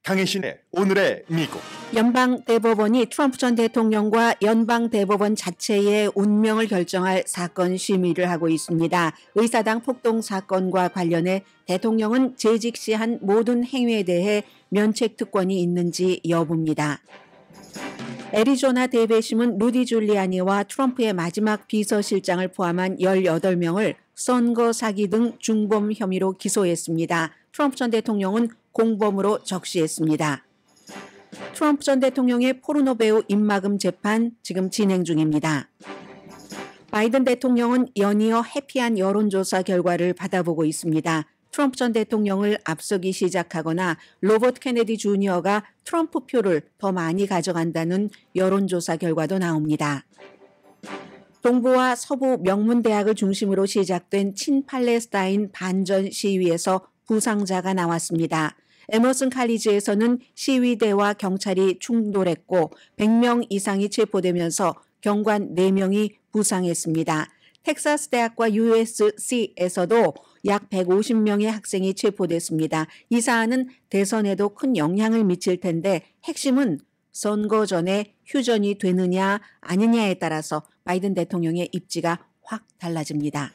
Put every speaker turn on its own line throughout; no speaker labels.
강혜신의 오늘의 미국.
연방대법원이 트럼프 전 대통령과 연방대법원 자체의 운명을 결정할 사건 심의를 하고 있습니다. 의사당 폭동 사건과 관련해 대통령은 재직 시 한 모든 행위에 대해 면책특권이 있는지 여부입니다. 애리조나 대배심은 루디 줄리아니와 트럼프의 마지막 비서실장을 포함한 18명을 선거 사기 등 중범 혐의로 기소했습니다. 트럼프 전 대통령은 공범으로 적시했습니다. 트럼프 전 대통령의 포르노 배우 입막음 재판 지금 진행 중입니다. 바이든 대통령은 연이어 해피한 여론조사 결과를 받아보고 있습니다. 트럼프 전 대통령을 앞서기 시작하거나 로버트 케네디 주니어가 트럼프 표를 더 많이 가져간다는 여론조사 결과도 나옵니다. 동부와 서부 명문대학을 중심으로 시작된 친팔레스타인 반전 시위에서 부상자가 나왔습니다. 에머슨 칼리지에서는 시위대와 경찰이 충돌했고 100명 이상이 체포되면서 경관 4명이 부상했습니다. 텍사스 대학과 USC에서도 약 150명의 학생이 체포됐습니다. 이 사안은 대선에도 큰 영향을 미칠 텐데 핵심은 선거 전에 휴전이 되느냐 아니냐에 따라서 바이든 대통령의 입지가 확 달라집니다.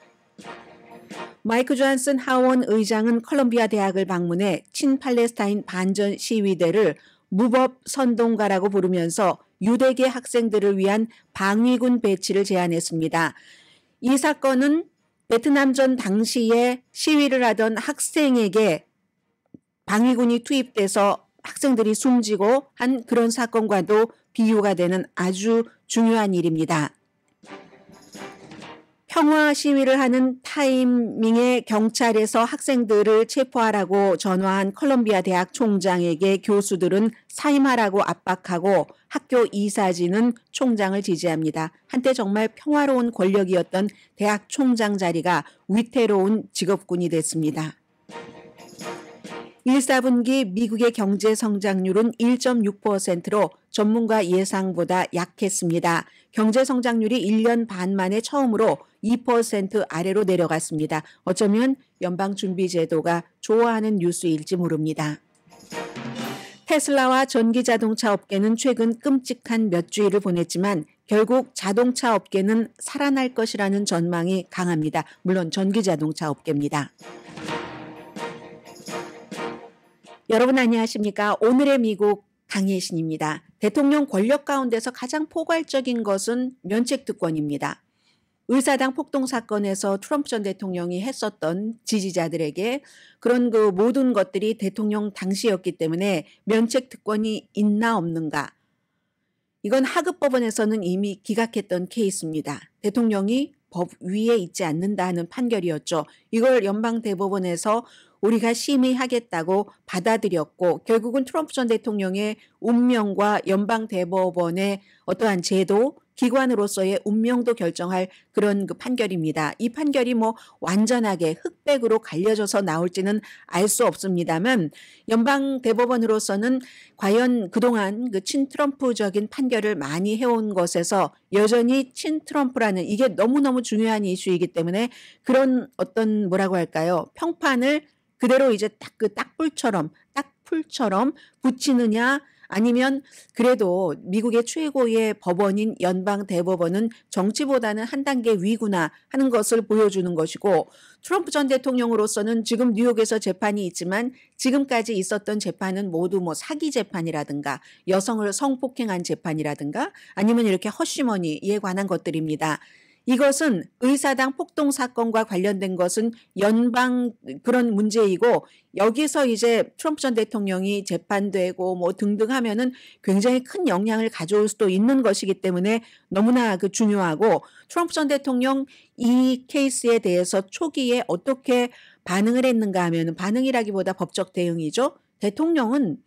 마이크 존슨 하원 의장은 컬럼비아 대학을 방문해 친팔레스타인 반전 시위대를 무법 선동가라고 부르면서 유대계 학생들을 위한 방위군 배치를 제안했습니다. 이 사건은 베트남전 당시에 시위를 하던 학생에게 방위군이 투입돼서 학생들이 숨지고 한 그런 사건과도 비유가 되는 아주 중요한 일입니다. 평화 시위를 하는 타이밍에 경찰에서 학생들을 체포하라고 전화한 컬럼비아 대학 총장에게 교수들은 사임하라고 압박하고 학교 이사진은 총장을 지지합니다. 한때 정말 평화로운 권력이었던 대학 총장 자리가 위태로운 직업군이 됐습니다. 1, 4분기 미국의 경제 성장률은 1.6%로 전문가 예상보다 약했습니다. 경제 성장률이 1년 반 만에 처음으로 2% 아래로 내려갔습니다. 어쩌면 연방준비제도가 좋아하는 뉴스일지 모릅니다. 테슬라와 전기자동차 업계는 최근 끔찍한 몇 주일을 보냈지만 결국 자동차 업계는 살아날 것이라는 전망이 강합니다. 물론 전기자동차 업계입니다. 여러분 안녕하십니까? 오늘의 미국 강혜신입니다. 대통령 권력 가운데서 가장 포괄적인 것은 면책특권입니다. 의사당 폭동 사건에서 트럼프 전 대통령이 했었던 지지자들에게 그런 그 모든 것들이 대통령 당시였기 때문에 면책특권이 있나 없는가. 이건 하급법원에서는 이미 기각했던 케이스입니다. 대통령이 법 위에 있지 않는다 하는 판결이었죠. 이걸 연방대법원에서 우리가 심의하겠다고 받아들였고 결국은 트럼프 전 대통령의 운명과 연방대법원의 어떠한 제도, 기관으로서의 운명도 결정할 그런 그 판결입니다. 이 판결이 뭐 완전하게 흑백으로 갈려져서 나올지는 알 수 없습니다만 연방대법원으로서는 과연 그동안 그 친트럼프적인 판결을 많이 해온 것에서 여전히 친트럼프라는 이게 너무너무 중요한 이슈이기 때문에 그런 어떤 뭐라고 할까요? 평판을 그대로 이제 딱 그 딱풀처럼 붙이느냐 아니면 그래도 미국의 최고의 법원인 연방대법원은 정치보다는 한 단계 위구나 하는 것을 보여주는 것이고 트럼프 전 대통령으로서는 지금 뉴욕에서 재판이 있지만 지금까지 있었던 재판은 모두 뭐 사기 재판이라든가 여성을 성폭행한 재판이라든가 아니면 이렇게 허쉬머니에 관한 것들입니다. 이것은 의사당 폭동 사건과 관련된 것은 연방 그런 문제이고 여기서 이제 트럼프 전 대통령이 재판되고 뭐 등등 하면은 굉장히 큰 영향을 가져올 수도 있는 것이기 때문에 너무나 그 중요하고 트럼프 전 대통령 이 케이스에 대해서 초기에 어떻게 반응을 했는가 하면은 반응이라기보다 법적 대응이죠. 대통령은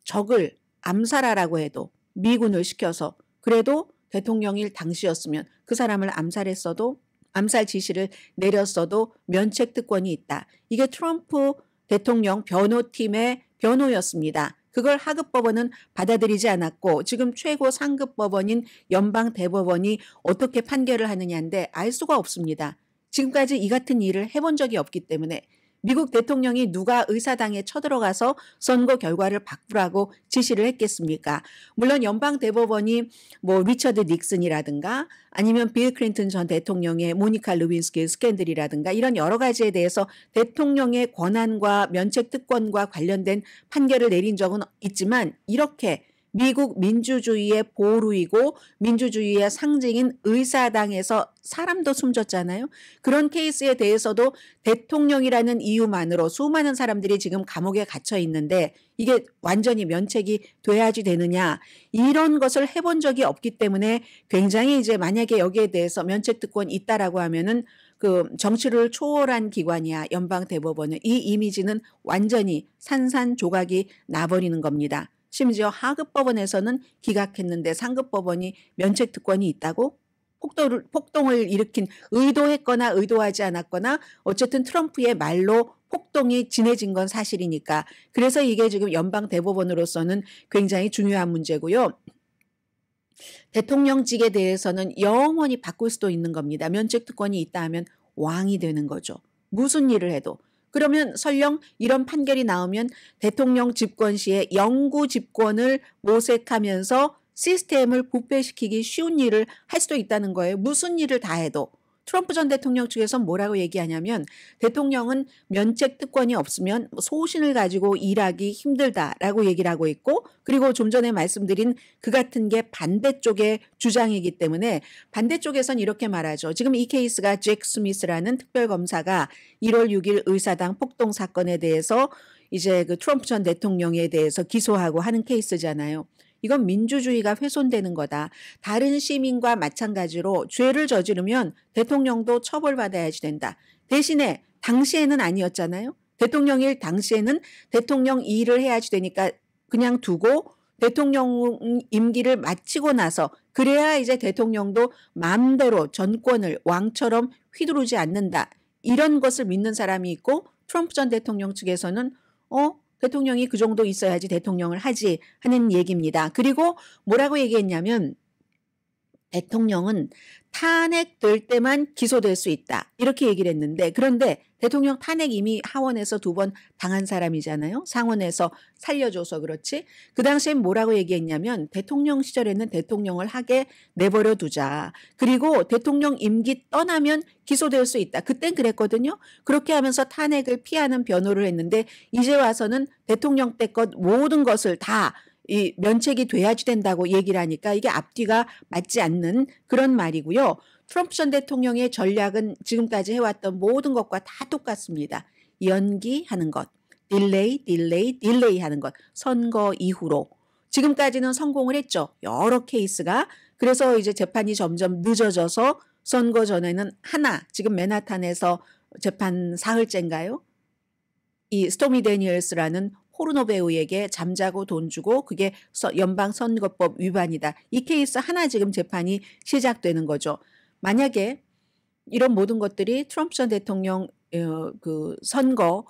적을 암살하라고 해도 미군을 시켜서 그래도 대통령일 당시였으면 그 사람을 암살했어도 암살 지시를 내렸어도 면책특권이 있다. 이게 트럼프 대통령 변호팀의 변호였습니다. 그걸 하급법원은 받아들이지 않았고 지금 최고 상급법원인 연방대법원이 어떻게 판결을 하느냐인데 알 수가 없습니다. 지금까지 이 같은 일을 해본 적이 없기 때문에 미국 대통령이 누가 의사당에 쳐들어가서 선거 결과를 바꾸라고 지시를 했겠습니까? 물론 연방 대법원이 뭐 리처드 닉슨이라든가 아니면 빌 클린턴 전 대통령의 모니카 루빈스키 스캔들이라든가 이런 여러 가지에 대해서 대통령의 권한과 면책 특권과 관련된 판결을 내린 적은 있지만 이렇게 미국 민주주의의 보루이고 민주주의의 상징인 의사당에서 사람도 숨졌잖아요. 그런 케이스에 대해서도 대통령이라는 이유만으로 수많은 사람들이 지금 감옥에 갇혀 있는데 이게 완전히 면책이 돼야지 되느냐, 이런 것을 해본 적이 없기 때문에 굉장히 이제 만약에 여기에 대해서 면책 특권이 있다라고 하면은 그 정치를 초월한 기관이야 연방 대법원은, 이 이미지는 완전히 산산조각이 나버리는 겁니다. 심지어 하급 법원에서는 기각했는데 상급 법원이 면책 특권이 있다고? 폭동을 일으킨, 의도했거나 의도하지 않았거나 어쨌든 트럼프의 말로 폭동이 진해진 건 사실이니까. 그래서 이게 지금 연방 대법원으로서는 굉장히 중요한 문제고요. 대통령직에 대해서는 영원히 바꿀 수도 있는 겁니다. 면책 특권이 있다 하면 왕이 되는 거죠. 무슨 일을 해도. 그러면 설령 이런 판결이 나오면 대통령 집권 시에 영구 집권을 모색하면서 시스템을 부패시키기 쉬운 일을 할 수도 있다는 거예요. 무슨 일을 다 해도. 트럼프 전 대통령 측에서 뭐라고 얘기하냐면 대통령은 면책 특권이 없으면 소신을 가지고 일하기 힘들다라고 얘기를 하고 있고, 그리고 좀 전에 말씀드린 그 같은 게 반대쪽의 주장이기 때문에 반대쪽에선 이렇게 말하죠. 지금 이 케이스가 잭 스미스라는 특별검사가 1월 6일 의사당 폭동 사건에 대해서 이제 그 트럼프 전 대통령에 대해서 기소하고 하는 케이스잖아요. 이건 민주주의가 훼손되는 거다. 다른 시민과 마찬가지로 죄를 저지르면 대통령도 처벌받아야지 된다. 대신에 당시에는 아니었잖아요. 대통령일 당시에는 대통령 일을 해야지 되니까 그냥 두고 대통령 임기를 마치고 나서 그래야 이제 대통령도 마음대로 전권을 왕처럼 휘두르지 않는다. 이런 것을 믿는 사람이 있고, 트럼프 전 대통령 측에서는 대통령이 그 정도 있어야지 대통령을 하지 하는 얘기입니다. 그리고 뭐라고 얘기했냐면 대통령은 탄핵될 때만 기소될 수 있다, 이렇게 얘기를 했는데, 그런데 대통령 탄핵 이미 하원에서 2번 당한 사람이잖아요. 상원에서 살려줘서 그렇지. 그 당시엔 뭐라고 얘기했냐면 대통령 시절에는 대통령을 하게 내버려 두자. 그리고 대통령 임기 떠나면 기소될 수 있다. 그땐 그랬거든요. 그렇게 하면서 탄핵을 피하는 변호를 했는데 이제 와서는 대통령 때 것 모든 것을 다 이 면책이 돼야지 된다고 얘기를 하니까 이게 앞뒤가 맞지 않는 그런 말이고요. 트럼프 전 대통령의 전략은 지금까지 해왔던 모든 것과 다 똑같습니다. 연기하는 것, 딜레이 하는 것, 선거 이후로. 지금까지는 성공을 했죠. 여러 케이스가. 그래서 이제 재판이 점점 늦어져서 선거 전에는 지금 맨하탄에서 재판 사흘째인가요? 이 스토미 데니얼스라는 포르노 배우에게 잠자고 돈 주고 그게 연방선거법 위반이다. 이 케이스 하나 지금 재판이 시작되는 거죠. 만약에 이런 모든 것들이 트럼프 전 대통령 그 선거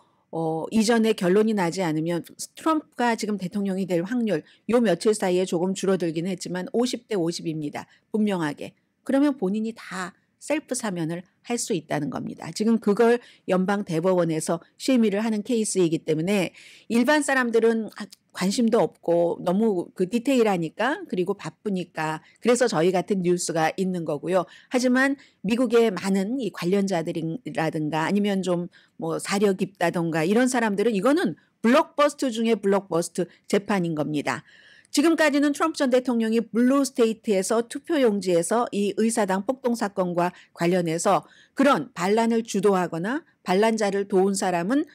이전에 결론이 나지 않으면 트럼프가 지금 대통령이 될 확률 요 며칠 사이에 조금 줄어들긴 했지만 50대 50입니다. 분명하게. 그러면 본인이 다 셀프 사면을 할 수 있다는 겁니다. 지금 그걸 연방 대법원에서 심의를 하는 케이스이기 때문에 일반 사람들은 관심도 없고 너무 그 디테일하니까, 그리고 바쁘니까, 그래서 저희 같은 뉴스가 있는 거고요. 하지만 미국의 많은 이 관련자들이라든가 아니면 좀 뭐 사려 깊다던가 이런 사람들은 이거는 블록버스터 중에 블록버스터 재판인 겁니다. 지금까지는 트럼프 전 대통령이 블루 스테이트에서 투표용지에서 이 의사당 폭동 사건과 관련해서 그런 반란을 주도하거나 반란자를 도운 사람은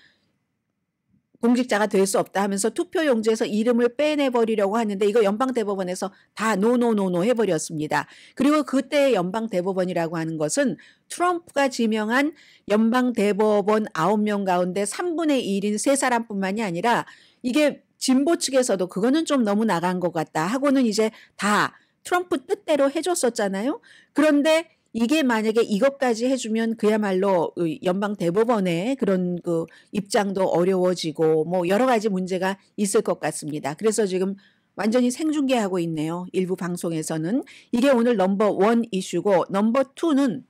공직자가 될 수 없다 하면서 투표용지에서 이름을 빼내버리려고 하는데 이거 연방대법원에서 다 노노노노 해버렸습니다. 그리고 그때 연방대법원이라고 하는 것은 트럼프가 지명한 연방대법원 9명 가운데 3분의 1인 3사람뿐만이 아니라 이게 진보 측에서도 그거는 좀 너무 나간 것 같다 하고는 이제 다 트럼프 뜻대로 해줬었잖아요. 그런데 이게 만약에 이것까지 해주면 그야말로 연방 대법원의 그런 그 입장도 어려워지고 뭐 여러 가지 문제가 있을 것 같습니다. 그래서 지금 완전히 생중계하고 있네요. 일부 방송에서는. 이게 오늘 넘버 1 이슈고 넘버 2는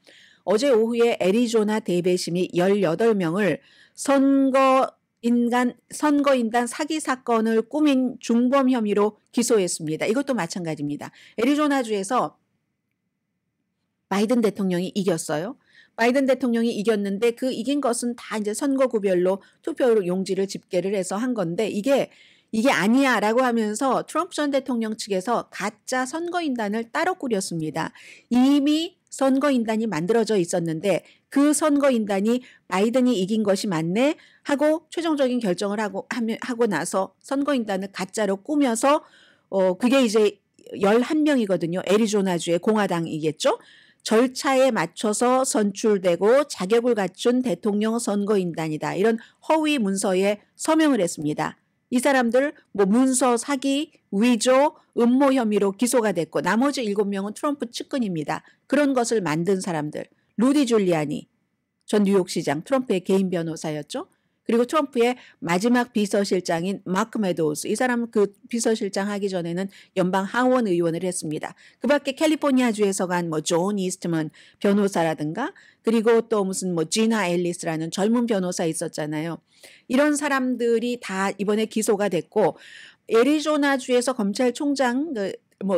어제 오후에 애리조나 대배심이 18명을 선거인단 사기 사건을 꾸민 중범 혐의로 기소했습니다. 이것도 마찬가지입니다. 애리조나주에서 바이든 대통령이 이겼어요. 바이든 대통령이 이겼는데 그 이긴 것은 다 이제 선거구별로 투표 용지를 집계를 해서 한 건데 이게 아니야라고 하면서 트럼프 전 대통령 측에서 가짜 선거인단을 따로 꾸렸습니다. 이미 선거인단이 만들어져 있었는데 그 선거인단이 바이든이 이긴 것이 맞네 하고 최종적인 결정을 하고 나서 선거인단을 가짜로 꾸며서 그게 이제 11명이거든요. 애리조나주의 공화당이겠죠. 절차에 맞춰서 선출되고 자격을 갖춘 대통령 선거인단이다. 이런 허위 문서에 서명을 했습니다. 이 사람들 문서 사기, 위조, 음모 혐의로 기소가 됐고 나머지 7명은 트럼프 측근입니다. 그런 것을 만든 사람들. 루디 줄리아니 전 뉴욕시장 트럼프의 개인 변호사였죠. 그리고 트럼프의 마지막 비서실장인 마크 메도우스 이 사람은 그 비서실장 하기 전에는 연방 하원 의원을 했습니다. 그 밖에 캘리포니아주에서 간 존 이스트먼 변호사라든가 그리고 또 무슨 지나 앨리스라는 젊은 변호사 있었잖아요. 이런 사람들이 다 이번에 기소가 됐고 애리조나주에서 검찰총장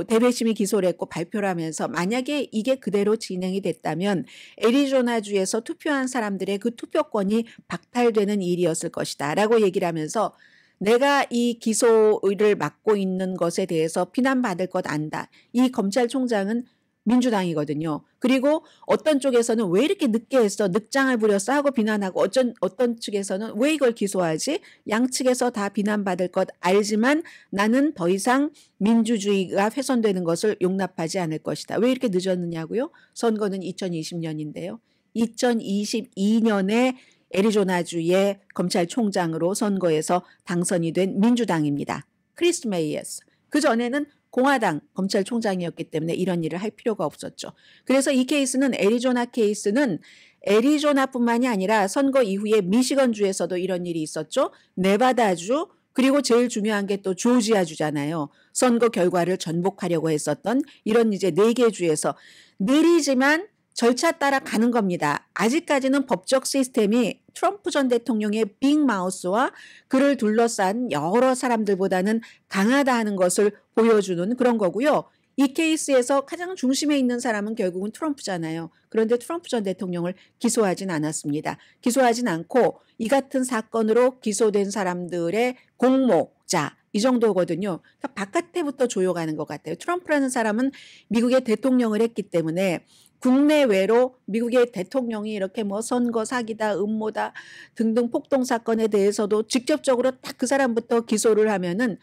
대배심이 기소를 했고 발표를 하면서 만약에 이게 그대로 진행이 됐다면 애리조나주에서 투표한 사람들의 그 투표권이 박탈되는 일이었을 것이다 라고 얘기를 하면서 내가 이 기소를 맡고 있는 것에 대해서 비난받을 것 안다. 이 검찰총장은 민주당이거든요. 그리고 어떤 쪽에서는 왜 이렇게 늦게 했어? 늑장을 부렸어? 하고 비난하고 어떤 측에서는 왜 이걸 기소하지? 양측에서 다 비난받을 것 알지만 나는 더 이상 민주주의가 훼손되는 것을 용납하지 않을 것이다. 왜 이렇게 늦었느냐고요? 선거는 2020년인데요. 2022년에 애리조나주의 검찰총장으로 선거에서 당선이 된 민주당입니다. 크리스 메이어스. 그전에는 공화당 검찰총장이었기 때문에 이런 일을 할 필요가 없었죠. 그래서 이 케이스는 애리조나 케이스는 애리조나뿐만이 아니라 선거 이후에 미시건주에서도 이런 일이 있었죠. 네바다주 그리고 제일 중요한 게 또 조지아주잖아요. 선거 결과를 전복하려고 했었던 이런 이제 4개 주에서 느리지만 절차 따라 가는 겁니다. 아직까지는 법적 시스템이 트럼프 전 대통령의 빅마우스와 그를 둘러싼 여러 사람들보다는 강하다 하는 것을 보여주는 그런 거고요. 이 케이스에서 가장 중심에 있는 사람은 결국은 트럼프잖아요. 그런데 트럼프 전 대통령을 기소하진 않았습니다. 기소하진 않고 이 같은 사건으로 기소된 사람들의 공모자 이 정도거든요. 그러니까 바깥에부터 조여가는 것 같아요. 트럼프라는 사람은 미국의 대통령을 했기 때문에 국내외로 미국의 대통령이 이렇게 선거 사기다, 음모다 등등 폭동 사건에 대해서도 직접적으로 딱 그 사람부터 기소를 하면은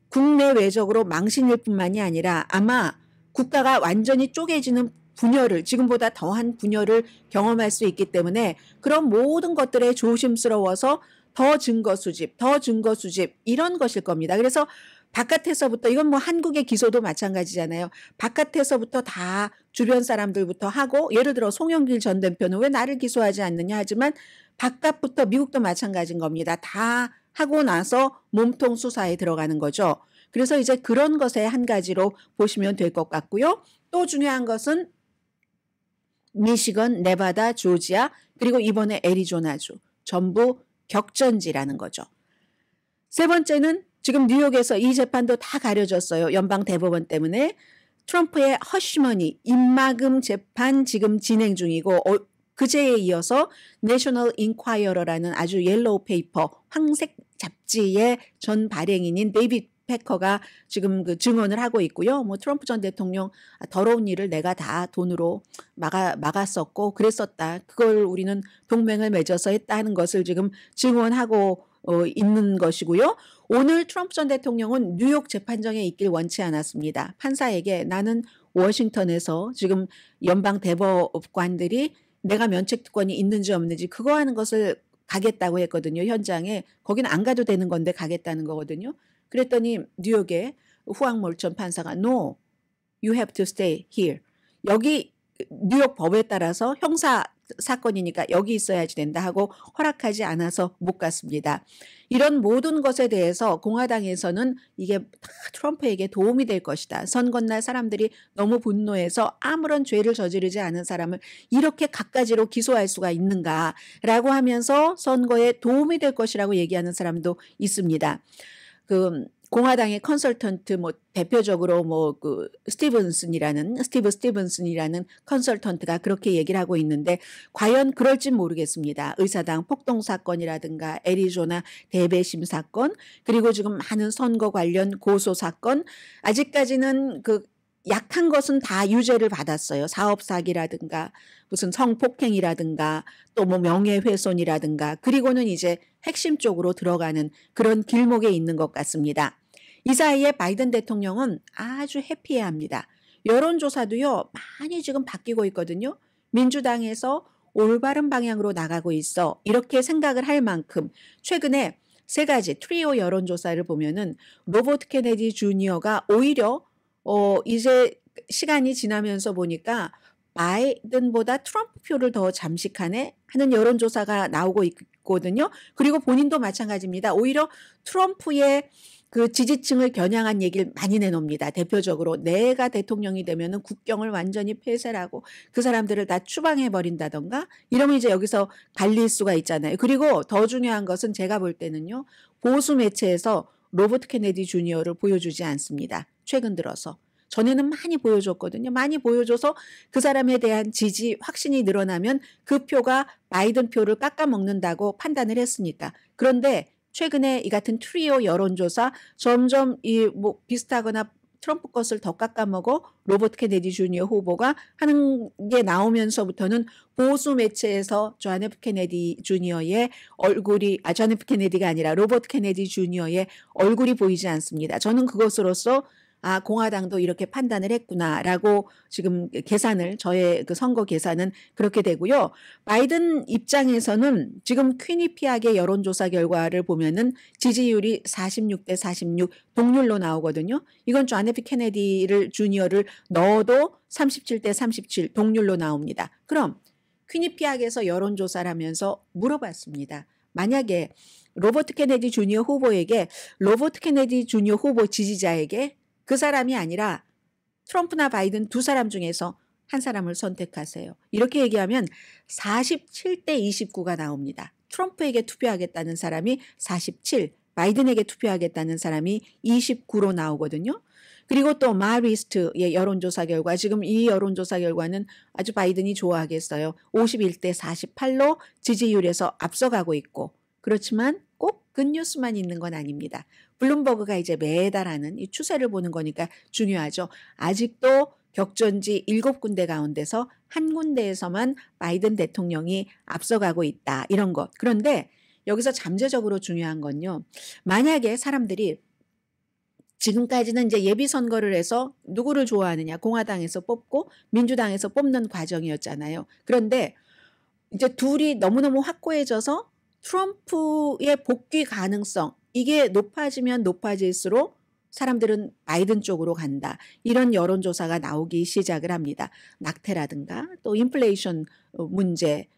국내외적으로 망신일 뿐만이 아니라 아마 국가가 완전히 쪼개지는 분열을 지금보다 더한 분열을 경험할 수 있기 때문에 그런 모든 것들에 조심스러워서 더 증거 수집 이런 것일 겁니다. 그래서 바깥에서부터 이건 한국의 기소도 마찬가지잖아요. 바깥에서부터 다 주변 사람들부터 하고 예를 들어 송영길 전 대표는 왜 나를 기소하지 않느냐 하지만 바깥부터 미국도 마찬가지인 겁니다. 다 하고 나서 몸통 수사에 들어가는 거죠. 그래서 이제 그런 것의 한 가지로 보시면 될 것 같고요. 또 중요한 것은 미시건, 네바다, 조지아 그리고 이번에 애리조나주 전부 격전지라는 거죠. 세 번째는 지금 뉴욕에서 이 재판도 다 가려졌어요. 연방 대법원 때문에 트럼프의 허쉬머니 입막음 재판 지금 진행 중이고 그제에 이어서 내셔널 인콰이어러라는 아주 옐로우 페이퍼 황색 잡지의 전 발행인인 데이빗 패커가 지금 그 증언을 하고 있고요. 트럼프 전 대통령 더러운 일을 내가 다 돈으로 막았었고 그랬었다. 그걸 우리는 동맹을 맺어서 했다는 것을 지금 증언하고 있는 것이고요. 오늘 트럼프 전 대통령은 뉴욕 재판정에 있길 원치 않았습니다. 판사에게 나는 워싱턴에서 지금 연방 대법관들이 내가 면책특권이 있는지 없는지 그거 하는 것을 가겠다고 했거든요. 현장에. 거기는 안 가도 되는 건데 가겠다는 거거든요. 그랬더니 뉴욕의 후앙 몰천 판사가 No, you have to stay here. 여기 뉴욕 법에 따라서 형사 사건이니까 여기 있어야지 된다 하고 허락하지 않아서 못 갔습니다. 이런 모든 것에 대해서 공화당에서는 이게 다 트럼프에게 도움이 될 것이다. 선거날 사람들이 너무 분노해서 아무런 죄를 저지르지 않은 사람을 이렇게 갖가지로 기소할 수가 있는가라고 하면서 선거에 도움이 될 것이라고 얘기하는 사람도 있습니다. 그 공화당의 컨설턴트 뭐 대표적으로 뭐 그 스티브 스티븐슨이라는 컨설턴트가 그렇게 얘기를 하고 있는데 과연 그럴지 모르겠습니다. 의사당 폭동 사건이라든가 애리조나 대배심 사건 그리고 지금 많은 선거 관련 고소 사건 아직까지는 그 약한 것은 다 유죄를 받았어요. 사업 사기라든가 무슨 성폭행이라든가 또 뭐 명예훼손이라든가 그리고는 이제 핵심 쪽으로 들어가는 그런 길목에 있는 것 같습니다. 이 사이에 바이든 대통령은 아주 해피해합니다. 여론조사도요 많이 지금 바뀌고 있거든요. 민주당에서 올바른 방향으로 나가고 있어 이렇게 생각을 할 만큼 최근에 세 가지 트리오 여론조사를 보면은 로버트 케네디 주니어가 오히려 이제 시간이 지나면서 보니까 바이든보다 트럼프 표를 더 잠식하네 하는 여론조사가 나오고 있거든요. 그리고 본인도 마찬가지입니다. 오히려 트럼프의 그 지지층을 겨냥한 얘기를 많이 내놓습니다. 대표적으로 내가 대통령이 되면은 국경을 완전히 폐쇄하고 그 사람들을 다 추방해버린다던가 이러면 이제 여기서 갈릴 수가 있잖아요. 그리고 더 중요한 것은 제가 볼 때는요. 보수 매체에서 로버트 케네디 주니어를 보여주지 않습니다. 최근 들어서. 전에는 많이 보여줬거든요. 많이 보여줘서 그 사람에 대한 지지, 확신이 늘어나면 그 표가 바이든 표를 깎아먹는다고 판단을 했으니까. 그런데 최근에 이 같은 트리오 여론조사 점점 뭐 비슷하거나 트럼프 것을 더 깎아먹어 로버트 케네디 주니어 후보가 하는 게 나오면서부터는 보수 매체에서 존 F 케네디 주니어의 얼굴이 존 F 케네디가 아니라 로버트 케네디 주니어의 얼굴이 보이지 않습니다. 저는 그것으로서 공화당도 이렇게 판단을 했구나라고 지금 저의 그 선거 계산은 그렇게 되고요. 바이든 입장에서는 지금 퀴니피악의 여론조사 결과를 보면은 지지율이 46대 46 동률로 나오거든요. 이건 존 F 케네디를 주니어를 넣어도 37대 37 동률로 나옵니다. 그럼 퀴니피악에서 여론조사를 하면서 물어봤습니다. 만약에 로버트 케네디 주니어 후보에게 로버트 케네디 주니어 후보 지지자에게 그 사람이 아니라 트럼프나 바이든 두 사람 중에서 한 사람을 선택하세요. 이렇게 얘기하면 47대 29가 나옵니다. 트럼프에게 투표하겠다는 사람이 47, 바이든에게 투표하겠다는 사람이 29로 나오거든요. 그리고 또 마리스트의 여론조사 결과 지금 이 여론조사 결과는 아주 바이든이 좋아하겠어요. 51대 48로 지지율에서 앞서가고 있고 그렇지만 꼭 굿뉴스만 있는 건 아닙니다. 블룸버그가 이제 매달 하는 이 추세를 보는 거니까 중요하죠. 아직도 격전지 7군데 가운데서 한 군데에서만 바이든 대통령이 앞서가고 있다. 이런 것. 그런데 여기서 잠재적으로 중요한 건요. 만약에 사람들이 지금까지는 이제 예비선거를 해서 누구를 좋아하느냐 공화당에서 뽑고 민주당에서 뽑는 과정이었잖아요. 그런데 이제 둘이 너무너무 확고해져서 트럼프의 복귀 가능성 이게 높아지면 높아질수록 사람들은 바이든 쪽으로 간다. 이런 여론조사가 나오기 시작을 합니다. 낙태라든가 또 인플레이션 문제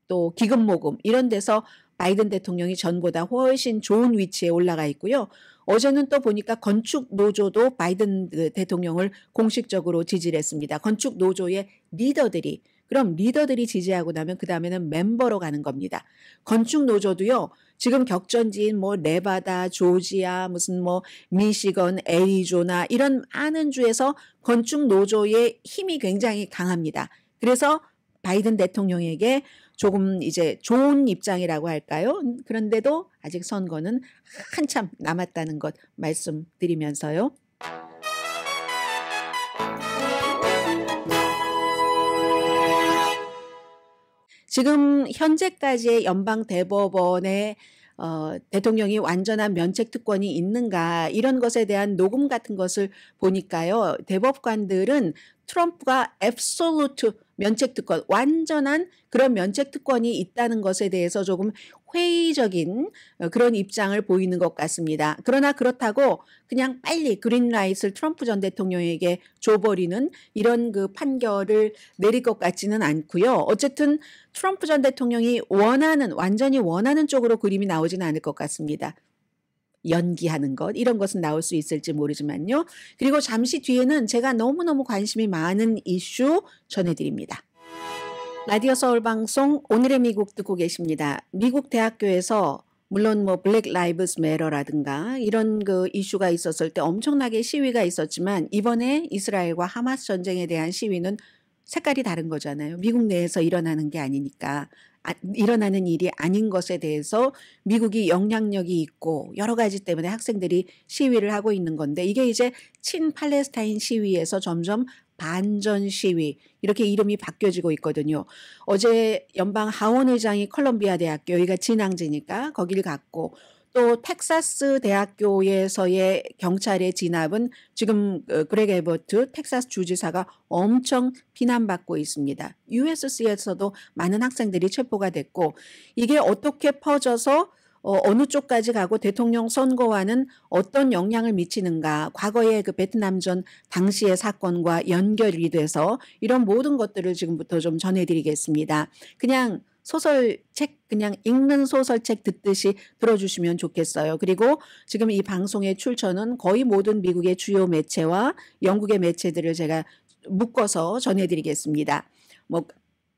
또 기금모금 이런 데서 바이든 대통령이 전보다 훨씬 좋은 위치에 올라가 있고요. 어제는 또 보니까 건축노조도 바이든 대통령을 공식적으로 지지를 했습니다. 건축노조의 리더들이 그럼 리더들이 지지하고 나면 그 다음에는 멤버로 가는 겁니다. 건축노조도요. 지금 격전지인 뭐 네바다, 조지아, 무슨 뭐 미시건, 애리조나 이런 많은 주에서 건축노조의 힘이 굉장히 강합니다. 그래서 바이든 대통령에게 조금 이제 좋은 입장이라고 할까요? 그런데도 아직 선거는 한참 남았다는 것 말씀드리면서요. 지금 현재까지의 연방 대법원의 대통령이 완전한 면책 특권이 있는가 이런 것에 대한 녹음 같은 것을 보니까요. 대법관들은 트럼프가 absolute 면책 특권, 완전한 그런 면책 특권이 있다는 것에 대해서 조금 회의적인 그런 입장을 보이는 것 같습니다. 그러나 그렇다고 그냥 빨리 그린라이트를 트럼프 전 대통령에게 줘버리는 이런 그 판결을 내릴 것 같지는 않고요. 어쨌든 트럼프 전 대통령이 완전히 원하는 쪽으로 그림이 나오지는 않을 것 같습니다. 연기하는 것 이런 것은 나올 수 있을지 모르지만요. 그리고 잠시 뒤에는 제가 너무너무 관심이 많은 이슈 전해드립니다. 라디오 서울 방송 오늘의 미국 듣고 계십니다. 미국 대학교에서 물론 뭐 블랙 라이브스 매러라든가 이런 그 이슈가 있었을 때 엄청나게 시위가 있었지만 이번에 이스라엘과 하마스 전쟁에 대한 시위는 색깔이 다른 거잖아요. 미국 내에서 일어나는 게 아니니까. 일어나는 일이 아닌 것에 대해서 미국이 영향력이 있고 여러 가지 때문에 학생들이 시위를 하고 있는 건데 이게 이제 친팔레스타인 시위에서 점점 반전 시위 이렇게 이름이 바뀌어지고 있거든요. 어제 연방 하원 의장이 컬럼비아 대학교 여기가 진앙지니까 거기를 갔고 또 텍사스 대학교에서의 경찰의 진압은 지금 그렉 에버트 텍사스 주지사가 엄청 비난받고 있습니다. USC에서도 많은 학생들이 체포가 됐고 이게 어떻게 퍼져서 어느 쪽까지 가고 대통령 선거와는 어떤 영향을 미치는가 과거의 그 베트남전 당시의 사건과 연결이 돼서 이런 모든 것들을 지금부터 좀 전해드리겠습니다. 그냥 소설책 그냥 읽는 소설책 듣듯이 들어주시면 좋겠어요. 그리고 지금 이 방송의 출처는 거의 모든 미국의 주요 매체와 영국의 매체들을 제가 묶어서 전해드리겠습니다. 뭐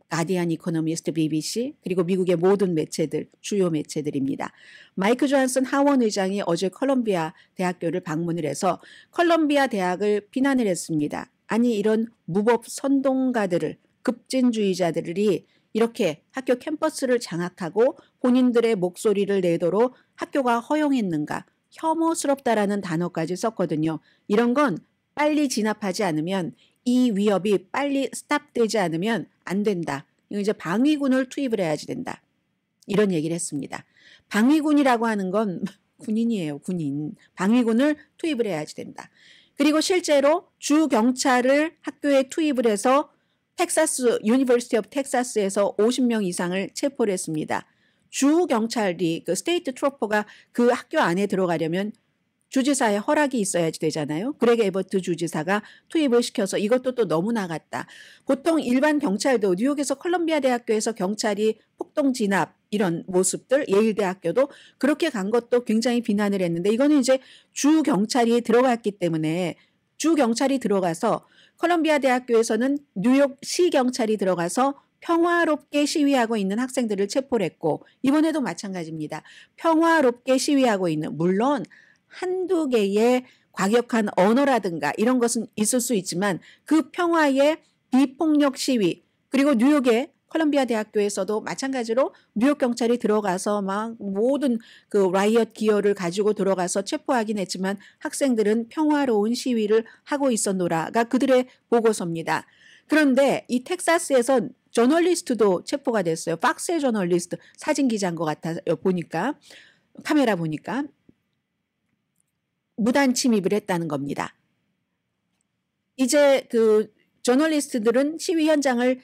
가디안 이코노미스트 BBC 그리고 미국의 모든 매체들 주요 매체들입니다. 마이크 존슨 하원 의장이 어제 컬럼비아 대학교를 방문을 해서 컬럼비아 대학을 비난을 했습니다. 아니 이런 무법 선동가들을 급진주의자들이 이렇게 학교 캠퍼스를 장악하고 본인들의 목소리를 내도록 학교가 허용했는가 혐오스럽다라는 단어까지 썼거든요. 이런 건 빨리 진압하지 않으면 이 위협이 빨리 스탑되지 않으면 안 된다. 이제 방위군을 투입을 해야지 된다. 이런 얘기를 했습니다. 방위군이라고 하는 건 군인이에요. 군인. 방위군을 투입을 해야지 된다. 그리고 실제로 주 경찰을 학교에 투입을 해서 텍사스 유니버시티 오브 텍사스에서 50명 이상을 체포를 했습니다. 주 경찰이 그 스테이트 트로퍼가 그 학교 안에 들어가려면 주지사의 허락이 있어야지 되잖아요. 그렉 에버트 주지사가 투입을 시켜서 이것도 또 너무 나갔다. 보통 일반 경찰도 뉴욕에서 컬럼비아 대학교에서 경찰이 폭동 진압 이런 모습들 예일대학교도 그렇게 간 것도 굉장히 비난을 했는데 이거는 이제 주 경찰이 들어갔기 때문에 주 경찰이 들어가서 컬럼비아 대학교에서는 뉴욕 시 경찰이 들어가서 평화롭게 시위하고 있는 학생들을 체포를 했고 이번에도 마찬가지입니다. 평화롭게 시위하고 있는 물론 한두 개의 과격한 언어라든가 이런 것은 있을 수 있지만 그 평화의 비폭력 시위 그리고 뉴욕의 컬럼비아 대학교에서도 마찬가지로 뉴욕 경찰이 들어가서 막 모든 그 라이엇 기어를 가지고 들어가서 체포하긴 했지만 학생들은 평화로운 시위를 하고 있었노라가 그들의 보고서입니다. 그런데 이 텍사스에서 저널리스트도 체포가 됐어요. 박스의 저널리스트 사진 기자인 것 같아요. 보니까 카메라 보니까 무단 침입을 했다는 겁니다. 이제 그 저널리스트들은 시위 현장을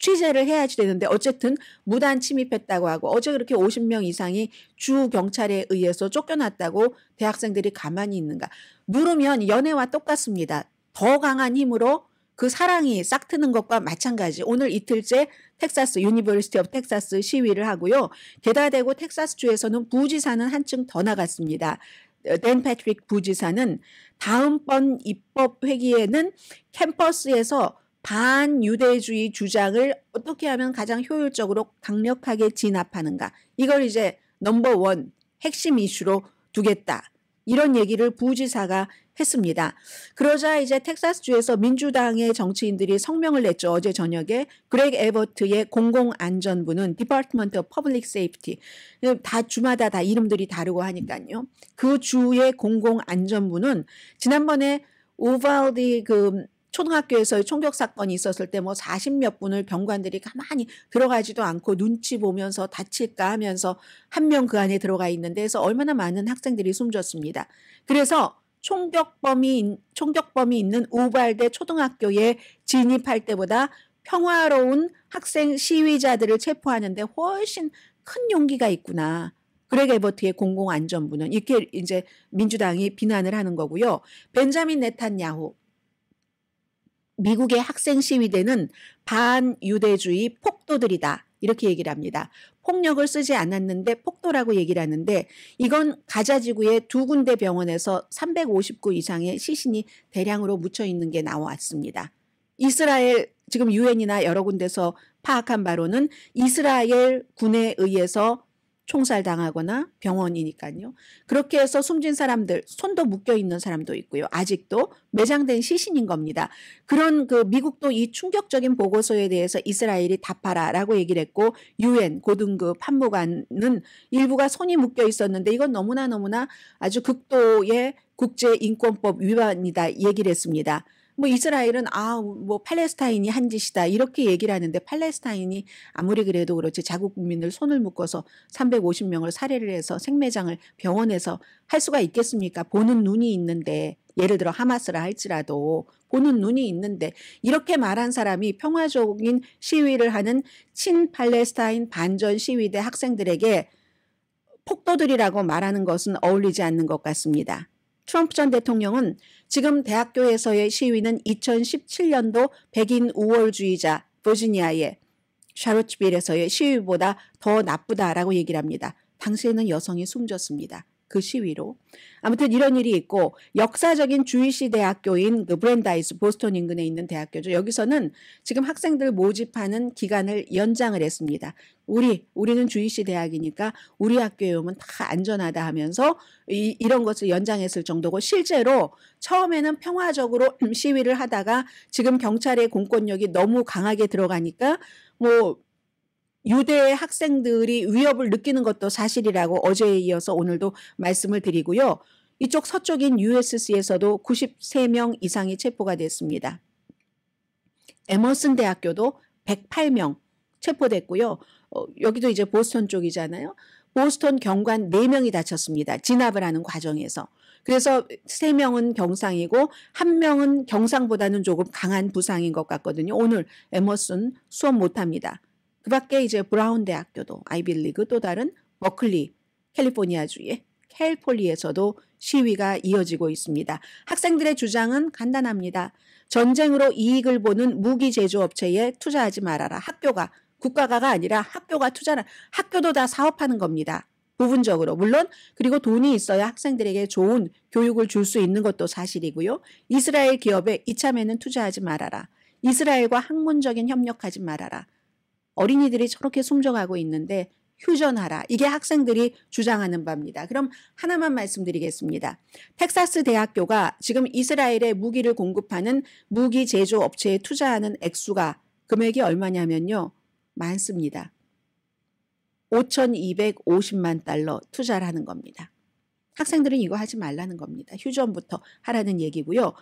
취재를 해야지 되는데 어쨌든 무단 침입했다고 하고 어제 그렇게 50명 이상이 주 경찰에 의해서 쫓겨났다고 대학생들이 가만히 있는가. 누르면 연애와 똑같습니다. 더 강한 힘으로 그 사랑이 싹트는 것과 마찬가지. 오늘 이틀째 텍사스 유니버시티 오브 텍사스 시위를 하고요. 게다가 대고 텍사스주에서는 부지사는 한층 더 나갔습니다. 댄 패트릭 부지사는 다음번 입법 회기에는 캠퍼스에서 반유대주의 주장을 어떻게 하면 가장 효율적으로 강력하게 진압하는가. 이걸 이제 넘버원 핵심 이슈로 두겠다. 이런 얘기를 부지사가 했습니다. 그러자 이제 텍사스주에서 민주당의 정치인들이 성명을 냈죠. 어제 저녁에 그렉 에버트의 공공안전부는 Department of Public Safety 다 주마다 다 이름들이 다르고 하니까요. 그 주의 공공안전부는 지난번에 우발디 그 초등학교에서 총격 사건이 있었을 때 뭐 40몇 분을 경관들이 가만히 들어가지도 않고 눈치 보면서 다칠까 하면서 한 명 그 안에 들어가 있는데 해서 얼마나 많은 학생들이 숨졌습니다. 그래서 총격범이 있는 우발대 초등학교에 진입할 때보다 평화로운 학생 시위자들을 체포하는데 훨씬 큰 용기가 있구나. 그레그 에버트의 공공안전부는 이렇게 이제 민주당이 비난을 하는 거고요. 벤자민 네탄야후 미국의 학생 시위대는 반유대주의 폭도들이다. 이렇게 얘기를 합니다. 폭력을 쓰지 않았는데 폭도라고 얘기를 하는데 이건 가자 지구의 두 군데 병원에서 350구 이상의 시신이 대량으로 묻혀 있는 게 나왔습니다. 이스라엘 지금 유엔이나 여러 군데서 파악한 바로는 이스라엘 군에 의해서 총살당하거나 병원이니까요. 그렇게 해서 숨진 사람들, 손도 묶여 있는 사람도 있고요. 아직도 매장된 시신인 겁니다. 그런 미국도 이 충격적인 보고서에 대해서 이스라엘이 답하라라고 얘기를 했고 유엔 고등급 판무관은 일부가 손이 묶여 있었는데 이건 너무나 아주 극도의 국제인권법 위반이다 얘기를 했습니다. 뭐 이스라엘은 뭐 팔레스타인이 한 짓이다 이렇게 얘기를 하는데 팔레스타인이 아무리 그래도 그렇지 자국 국민을 손을 묶어서 350명을 살해를 해서 생매장을 병원에서 할 수가 있겠습니까? 보는 눈이 있는데 예를 들어 하마스라 할지라도 보는 눈이 있는데 이렇게 말한 사람이 평화적인 시위를 하는 친팔레스타인 반전 시위대 학생들에게 폭도들이라고 말하는 것은 어울리지 않는 것 같습니다. 트럼프 전 대통령은 지금 대학교에서의 시위는 2017년도 백인 우월주의자 버지니아의 샤롯빌에서의 시위보다 더 나쁘다라고 얘기를 합니다. 당시에는 여성이 숨졌습니다. 그 시위로. 아무튼 이런 일이 있고 역사적인 주이시 대학교인 브랜다이스 보스턴 인근에 있는 대학교죠. 여기서는 지금 학생들 모집하는 기간을 연장을 했습니다. 우리는 주이시 대학이니까 우리 학교에 오면 다 안전하다 하면서 이런 것을 연장했을 정도고 실제로 처음에는 평화적으로 시위를 하다가 지금 경찰의 공권력이 너무 강하게 들어가니까 뭐 유대 학생들이 위협을 느끼는 것도 사실이라고 어제에 이어서 오늘도 말씀을 드리고요. 이쪽 서쪽인 USC에서도 93명 이상이 체포가 됐습니다. 에머슨 대학교도 108명 체포됐고요. 여기도 이제 보스턴 쪽이잖아요. 보스턴 경관 4명이 다쳤습니다. 진압을 하는 과정에서. 그래서 3명은 경상이고 1명은 경상보다는 조금 강한 부상인 것 같거든요. 오늘 에머슨 수업 못합니다. 그 밖에 이제 브라운 대학교도 아이비리그 또 다른 버클리 캘리포니아주의 캘폴리에서도 시위가 이어지고 있습니다. 학생들의 주장은 간단합니다. 전쟁으로 이익을 보는 무기 제조업체에 투자하지 말아라. 국가가 아니라 학교가 투자를 학교도 다 사업하는 겁니다. 부분적으로 물론 그리고 돈이 있어야 학생들에게 좋은 교육을 줄 수 있는 것도 사실이고요. 이스라엘 기업에 이참에는 투자하지 말아라. 이스라엘과 학문적인 협력하지 말아라. 어린이들이 저렇게 숨져가고 있는데 휴전하라. 이게 학생들이 주장하는 바입니다. 그럼 하나만 말씀드리겠습니다. 텍사스 대학교가 지금 이스라엘에 무기를 공급하는 무기 제조 업체에 투자하는 액수가 금액이 얼마냐면요. 많습니다. 5,250만 달러 투자를 하는 겁니다. 학생들은 이거 하지 말라는 겁니다. 휴전부터 하라는 얘기고요.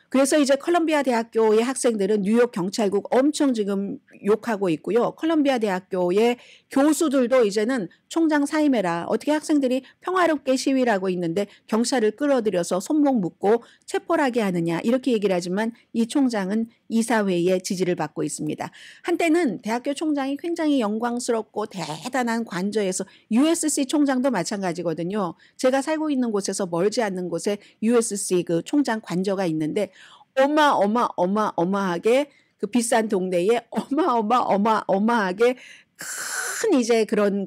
그래서 이제 컬럼비아 대학교의 학생들은 뉴욕 경찰국 엄청 지금 욕하고 있고요. 컬럼비아 대학교의 교수들도 이제는 총장 사임해라. 어떻게 학생들이 평화롭게 시위를 하고 있는데 경찰을 끌어들여서 손목 묶고 체포를 하게 하느냐 이렇게 얘기를 하지만 이 총장은 이사회의 지지를 받고 있습니다. 한때는 대학교 총장이 굉장히 영광스럽고 대단한 관저에서 USC 총장도 마찬가지거든요. 제가 살고 있는 곳에서 멀지 않는 곳에 USC 그 총장 관저가 있는데 어마어마하게 그 비싼 동네에 어마어마하게 큰 이제 그런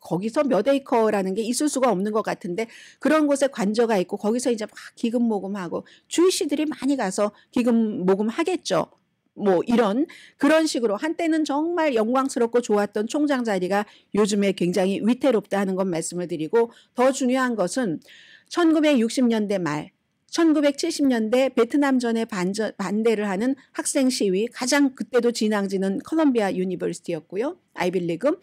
거기서 몇 에이커라는 게 있을 수가 없는 것 같은데 그런 곳에 관저가 있고 거기서 이제 막 기금 모금하고 주이시들이 많이 가서 기금 모금하겠죠. 뭐 그런 식으로 한때는 정말 영광스럽고 좋았던 총장 자리가 요즘에 굉장히 위태롭다 하는 건 말씀을 드리고 더 중요한 것은 1960년대 말 1970년대 베트남전에 반대를 하는 학생 시위 가장 그때도 진앙지는 컬럼비아 유니버시티였고요. 아이빌리그.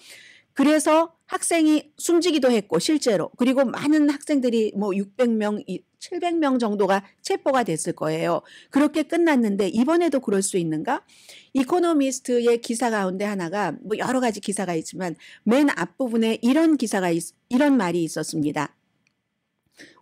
그래서 학생이 숨지기도 했고 실제로 그리고 많은 학생들이 뭐 600명, 700명 정도가 체포가 됐을 거예요. 그렇게 끝났는데 이번에도 그럴 수 있는가? 이코노미스트의 기사 가운데 하나가 뭐 여러 가지 기사가 있지만 맨 앞부분에 이런 말이 있었습니다.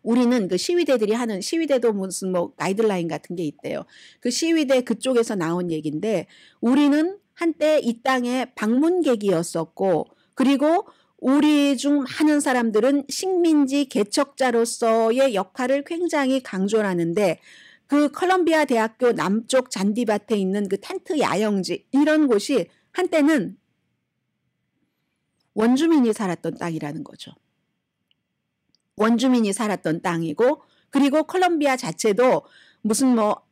우리는 그 시위대들이 하는 시위대도 무슨 뭐 가이드라인 같은 게 있대요. 그 시위대 그쪽에서 나온 얘기인데 우리는 한때 이 땅의 방문객이었었고 그리고 우리 중 많은 사람들은 식민지 개척자로서의 역할을 굉장히 강조를 하는데 그 컬럼비아 대학교 남쪽 잔디밭에 있는 그 텐트 야영지 이런 곳이 한때는 원주민이 살았던 땅이라는 거죠. 원주민이 살았던 땅이고 그리고 컬럼비아 자체도 무슨 뭐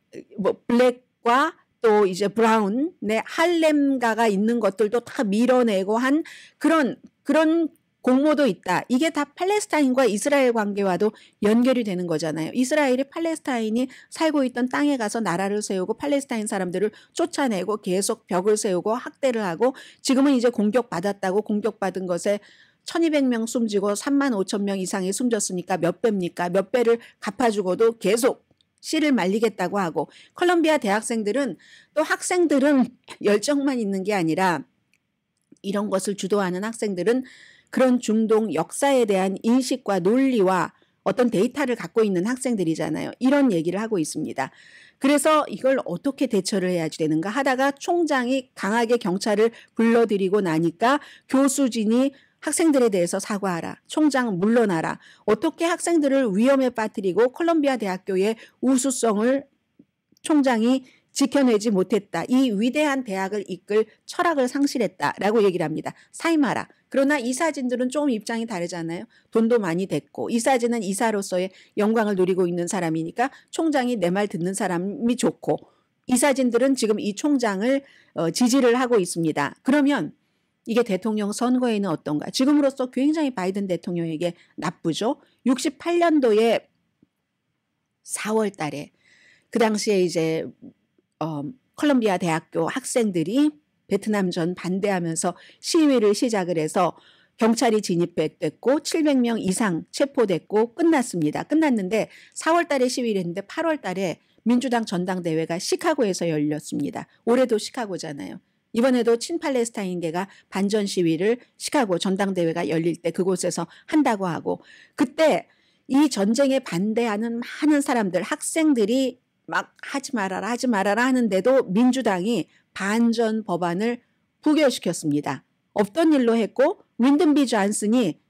블랙과 또 이제 브라운의 할렘가가 있는 것들도 다 밀어내고 한 그런 공모도 있다. 이게 다 팔레스타인과 이스라엘 관계와도 연결이 되는 거잖아요. 이스라엘이 팔레스타인이 살고 있던 땅에 가서 나라를 세우고 팔레스타인 사람들을 쫓아내고 계속 벽을 세우고 학대를 하고 지금은 이제 공격받았다고 공격받은 것에 1200명 숨지고 35,000명 이상이 숨졌으니까 몇 배입니까? 몇 배를 갚아주고도 계속 씨를 말리겠다고 하고 컬럼비아 대학생들은 또 학생들은 열정만 있는 게 아니라 이런 것을 주도하는 학생들은 그런 중동 역사에 대한 인식과 논리와 어떤 데이터를 갖고 있는 학생들이잖아요. 이런 얘기를 하고 있습니다. 그래서 이걸 어떻게 대처를 해야지 되는가 하다가 총장이 강하게 경찰을 불러들이고 나니까 교수진이 학생들에 대해서 사과하라. 총장 물러나라. 어떻게 학생들을 위험에 빠뜨리고 콜롬비아 대학교의 우수성을 총장이 지켜내지 못했다. 이 위대한 대학을 이끌 철학을 상실했다라고 얘기를 합니다. 사임하라. 그러나 이 사진들은 조금 입장이 다르잖아요. 돈도 많이 됐고 이 사진은 이사로서의 영광을 누리고 있는 사람이니까 총장이 내 말 듣는 사람이 좋고 이 사진들은 지금 이 총장을 지지를 하고 있습니다. 그러면 이게 대통령 선거에는 어떤가? 지금으로서 굉장히 바이든 대통령에게 나쁘죠. 68년도에 4월 달에 그 당시에 이제 컬럼비아 대학교 학생들이 베트남전 반대하면서 시위를 시작을 해서 경찰이 진입됐고 700명 이상 체포됐고 끝났습니다. 끝났는데 4월 달에 시위를 했는데 8월 달에 민주당 전당대회가 시카고에서 열렸습니다. 올해도 시카고잖아요. 이번에도 친팔레스타인계가 반전 시위를 시카고 전당대회가 열릴 때 그곳에서 한다고 하고 그때 이 전쟁에 반대하는 많은 사람들 학생들이 막 하지 말아라 하는데도 민주당이 반전 법안을 부결시켰습니다. 없던 일로 했고 린든 B 존슨이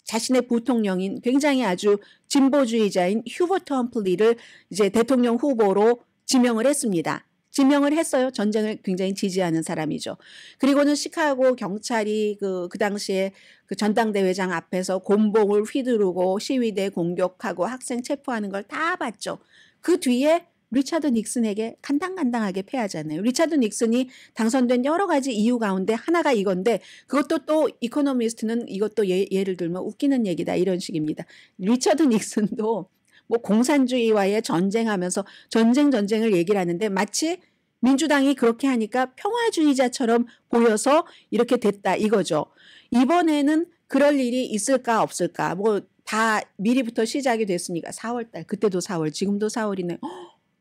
자신의 부통령인 굉장히 아주 진보주의자인 휴버트 험플리를 이제 대통령 후보로 지명을 했습니다. 지명을 했어요. 전쟁을 굉장히 지지하는 사람이죠. 그리고는 시카고 경찰이 그 당시에 그 전당대회장 앞에서 곤봉을 휘두르고 시위대 공격하고 학생 체포하는 걸 다 봤죠. 그 뒤에 리차드 닉슨에게 간당간당하게 패하잖아요. 리차드 닉슨이 당선된 여러 가지 이유 가운데 하나가 이건데 그것도 또 이코노미스트는 이것도 예를 들면 웃기는 얘기다 이런 식입니다. 리차드 닉슨도 뭐 공산주의와의 전쟁하면서 전쟁을 얘기를 하는데 마치 민주당이 그렇게 하니까 평화주의자처럼 보여서 이렇게 됐다 이거죠. 이번에는 그럴 일이 있을까 없을까 뭐 다 미리부터 시작이 됐으니까 4월달 그때도 4월 지금도 4월이네.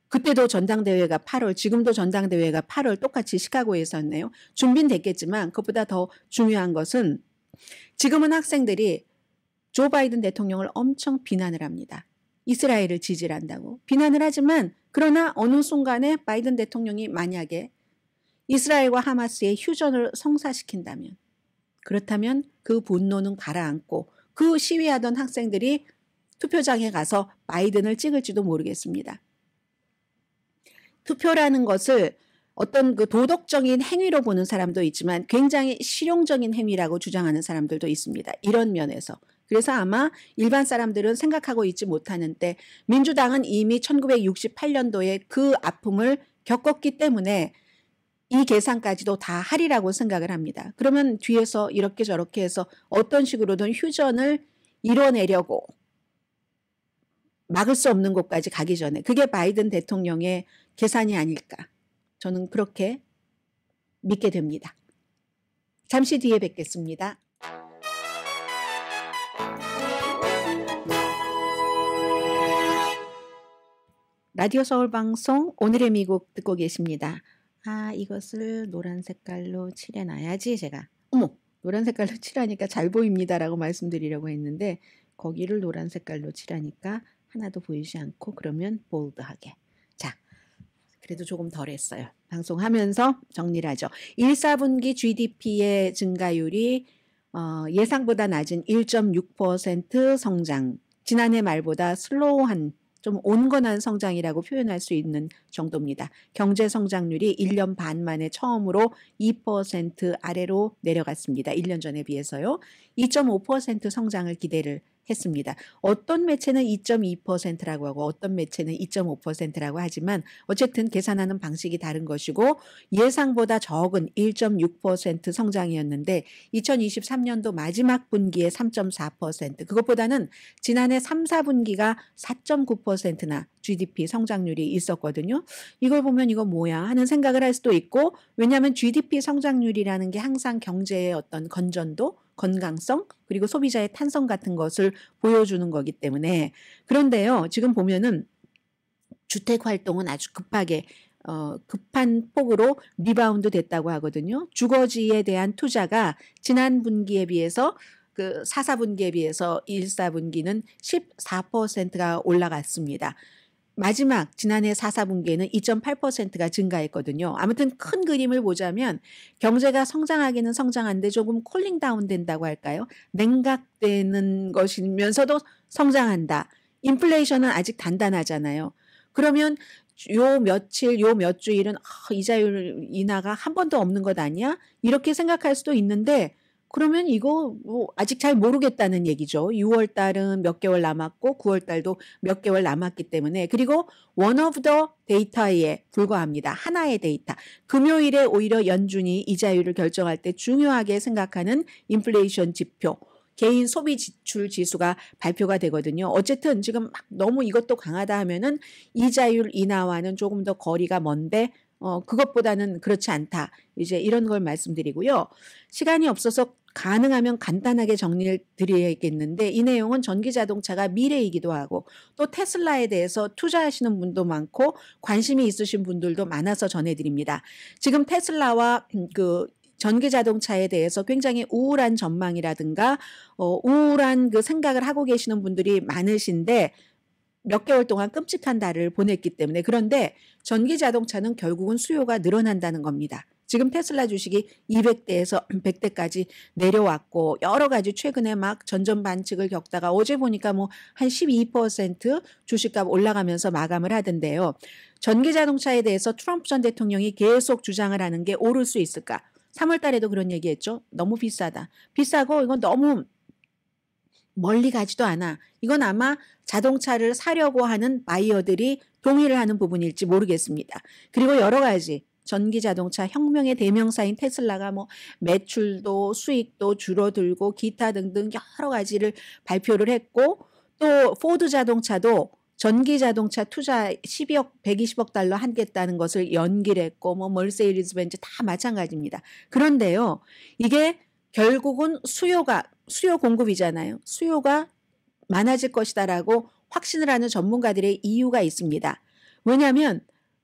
그때도 전당대회가 8월 지금도 전당대회가 8월 똑같이 시카고에서 했네요. 준비는 됐겠지만 그것보다 더 중요한 것은 지금은 학생들이 조 바이든 대통령을 엄청 비난을 합니다. 이스라엘을 지지를 한다고 비난을 하지만 그러나 어느 순간에 바이든 대통령이 만약에 이스라엘과 하마스의 휴전을 성사시킨다면 그렇다면 그 분노는 가라앉고 그 시위하던 학생들이 투표장에 가서 바이든을 찍을지도 모르겠습니다. 투표라는 것을 어떤 그 도덕적인 행위로 보는 사람도 있지만 굉장히 실용적인 행위라고 주장하는 사람들도 있습니다. 이런 면에서. 그래서 아마 일반 사람들은 생각하고 있지 못하는 때 민주당은 이미 1968년도에 그 아픔을 겪었기 때문에 이 계산까지도 다 하리라고 생각을 합니다. 그러면 뒤에서 이렇게 저렇게 해서 어떤 식으로든 휴전을 이뤄내려고 막을 수 없는 곳까지 가기 전에 그게 바이든 대통령의 계산이 아닐까. 저는 그렇게 믿게 됩니다. 잠시 뒤에 뵙겠습니다. 라디오 서울 방송 오늘의 미국 듣고 계십니다. 이것을 노란 색깔로 칠해놔야지 제가. 어머 노란 색깔로 칠하니까 잘 보입니다라고 말씀드리려고 했는데 거기를 노란 색깔로 칠하니까 하나도 보이지 않고 그러면 볼드하게. 자, 그래도 조금 덜 했어요. 방송하면서 정리를 하죠. 1, 4분기 GDP의 증가율이 예상보다 낮은 1.6% 성장. 지난해 말보다 슬로우한 좀 온건한 성장이라고 표현할 수 있는 정도입니다. 경제 성장률이 1년 반 만에 처음으로 2% 아래로 내려갔습니다. 1년 전에 비해서요. 2.5% 성장을 기대를 했습니다. 어떤 매체는 2.2%라고 하고 어떤 매체는 2.5%라고 하지만 어쨌든 계산하는 방식이 다른 것이고 예상보다 적은 1.6% 성장이었는데 2023년도 마지막 분기에 3.4%, 그것보다는 지난해 3, 4분기가 4.9%나 GDP 성장률이 있었거든요. 이걸 보면 이거 뭐야 하는 생각을 할 수도 있고, 왜냐하면 GDP 성장률이라는 게 항상 경제의 어떤 건전도, 건강성, 그리고 소비자의 탄성 같은 것을 보여주는 거기 때문에. 그런데요, 지금 보면은 주택 활동은 아주 급한 폭으로 리바운드 됐다고 하거든요. 주거지에 대한 투자가 지난 분기에 비해서 4, 4분기에 비해서 1, 4분기는 14%가 올라갔습니다. 마지막 지난해 4, 4분기에는 2.8%가 증가했거든요. 아무튼 큰 그림을 보자면 경제가 성장하기는 성장한데 조금 쿨링 다운 된다고 할까요? 냉각되는 것이면서도 성장한다. 인플레이션은 아직 단단하잖아요. 그러면 요 며칠, 요 몇 주일은 이자율 인하가 한 번도 없는 것 아니야? 이렇게 생각할 수도 있는데, 그러면 이거 뭐 아직 잘 모르겠다는 얘기죠. 6월 달은 몇 개월 남았고 9월 달도 몇 개월 남았기 때문에. 그리고 one of the 데이터에 불과합니다. 하나의 데이터. 금요일에 오히려 연준이 이자율을 결정할 때 중요하게 생각하는 인플레이션 지표, 개인 소비 지출 지수가 발표가 되거든요. 어쨌든 지금 막 너무 이것도 강하다 하면은 이자율 인하와는 조금 더 거리가 먼데 그것보다는 그렇지 않다. 이제 이런 걸 말씀드리고요. 시간이 없어서 가능하면 간단하게 정리를 드리겠는데, 이 내용은 전기자동차가 미래이기도 하고 또 테슬라에 대해서 투자하시는 분도 많고 관심이 있으신 분들도 많아서 전해드립니다. 지금 테슬라와 전기자동차에 대해서 굉장히 우울한 전망이라든가 우울한 생각을 하고 계시는 분들이 많으신데 몇 개월 동안 끔찍한 달을 보냈기 때문에. 그런데 전기자동차는 결국은 수요가 늘어난다는 겁니다. 지금 테슬라 주식이 200대에서 100대까지 내려왔고 여러 가지 최근에 막 전전반측을 겪다가 어제 보니까 뭐 한 12% 주식값 올라가면서 마감을 하던데요. 전기자동차에 대해서 트럼프 전 대통령이 계속 주장을 하는 게 오를 수 있을까? 3월 달에도 그런 얘기했죠. 너무 비싸다. 비싸고 이건 너무 멀리 가지도 않아. 이건 아마 자동차를 사려고 하는 바이어들이 동의를 하는 부분일지 모르겠습니다. 그리고 여러 가지 전기자동차 혁명의 대명사인 테슬라가 뭐 매출도 수익도 줄어들고 기타 등등 여러 가지를 발표를 했고, 또 포드 자동차도 전기자동차 투자 12억, 120억 달러 하겠다는 것을 연기를 했고, 뭐 멀세이리즈 벤츠 다 마찬가지입니다. 그런데요, 이게 결국은 수요 공급이잖아요. 수요가 많아질 것이다라고 확신을 하는 전문가들의 이유가 있습니다. 왜냐하면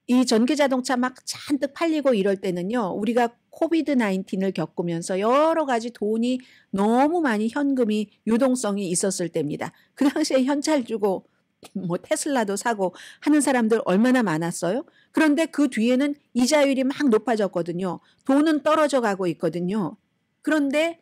이 전기자동차 막 잔뜩 팔리고 이럴 때는요, 우리가 코비드 19을 겪으면서 여러 가지 돈이 너무 많이 현금이 유동성이 있었을 때입니다. 그 당시에 현찰 주고 뭐 테슬라도 사고 하는 사람들 얼마나 많았어요? 그런데 그 뒤에는 이자율이 막 높아졌거든요. 돈은 떨어져 가고 있거든요. 그런데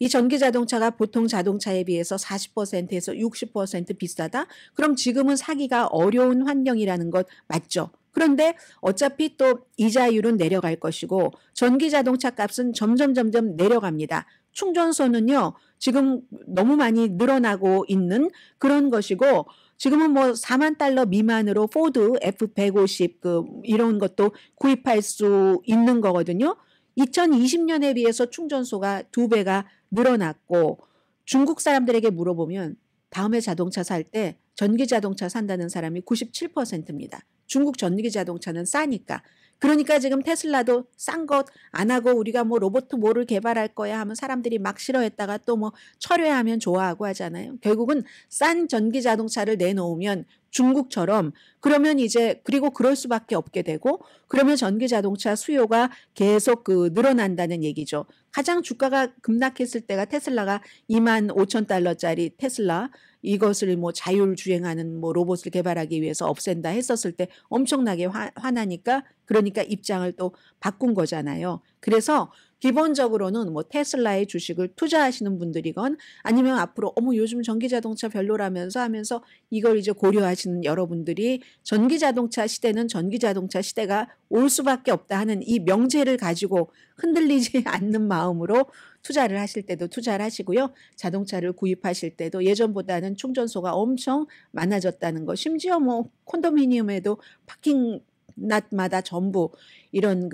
이 전기자동차가 보통 자동차에 비해서 40%에서 60% 비싸다? 그럼 지금은 사기가 어려운 환경이라는 것 맞죠? 그런데 어차피 또 이자율은 내려갈 것이고 전기자동차 값은 점점 내려갑니다. 충전소는요, 지금 너무 많이 늘어나고 있는 그런 것이고, 지금은 뭐 4만 달러 미만으로 포드 F150 이런 것도 구입할 수 있는 거거든요. 2020년에 비해서 충전소가 2배가 늘어났고, 중국 사람들에게 물어보면 다음에 자동차 살 때 전기자동차 산다는 사람이 97%입니다. 중국 전기자동차는 싸니까. 그러니까 지금 테슬라도 싼 것 안 하고 우리가 뭐 로봇 뭐를 개발할 거야 하면 사람들이 막 싫어했다가 또 뭐 철회하면 좋아하고 하잖아요. 결국은 싼 전기자동차를 내놓으면 중국처럼 그러면 이제 그리고 그럴 수밖에 없게 되고 그러면 전기 자동차 수요가 계속 늘어난다는 얘기죠. 가장 주가가 급락했을 때가 테슬라가 25,000달러짜리 테슬라 이것을 뭐 자율 주행하는 뭐 로봇을 개발하기 위해서 없앤다 했었을 때 엄청나게 화나니까 그러니까 입장을 또 바꾼 거잖아요. 그래서 기본적으로는 뭐 테슬라의 주식을 투자하시는 분들이건 아니면 앞으로 어머 요즘 전기자동차 별로라면서 하면서 이걸 이제 고려하시는 여러분들이 전기자동차 시대는 전기자동차 시대가 올 수밖에 없다 하는 이 명제를 가지고 흔들리지 않는 마음으로 투자를 하실 때도 투자를 하시고요. 자동차를 구입하실 때도 예전보다는 충전소가 엄청 많아졌다는 거. 심지어 뭐 콘도미니엄에도 파킹 낫마다 전부 이런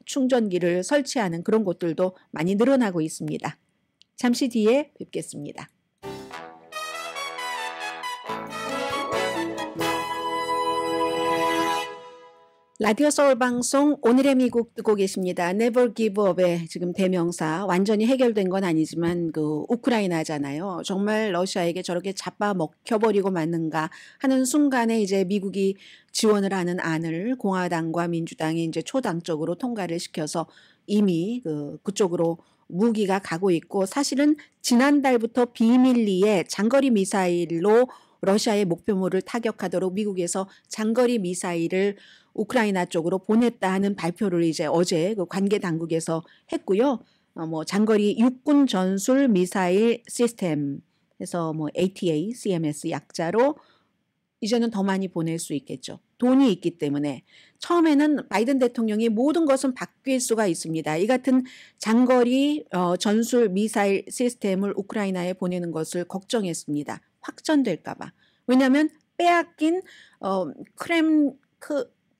충전기를 설치하는 그런 곳들도 많이 늘어나고 있습니다. 잠시 뒤에 뵙겠습니다. 라디오 서울 방송 오늘의 미국 듣고 계십니다. Never Give Up의 지금 대명사 완전히 해결된 건 아니지만 우크라이나잖아요. 정말 러시아에게 저렇게 잡아먹혀버리고 맞는가 하는 순간에 이제 미국이 지원을 하는 안을 공화당과 민주당이 이제 초당적으로 통과를 시켜서 이미 그쪽으로 무기가 가고 있고 사실은 지난달부터 비밀리에 장거리 미사일로 러시아의 목표물을 타격하도록 미국에서 장거리 미사일을 우크라이나 쪽으로 보냈다 하는 발표를 이제 어제 관계 당국에서 했고요. 뭐 장거리 육군 전술 미사일 시스템 해서 뭐 ATA, CMS 약자로 이제는 더 많이 보낼 수 있겠죠. 돈이 있기 때문에 처음에는 바이든 대통령이 모든 것은 바뀔 수가 있습니다. 이 같은 장거리 전술 미사일 시스템을 우크라이나에 보내는 것을 걱정했습니다. 확전될까 봐. 왜냐하면 빼앗긴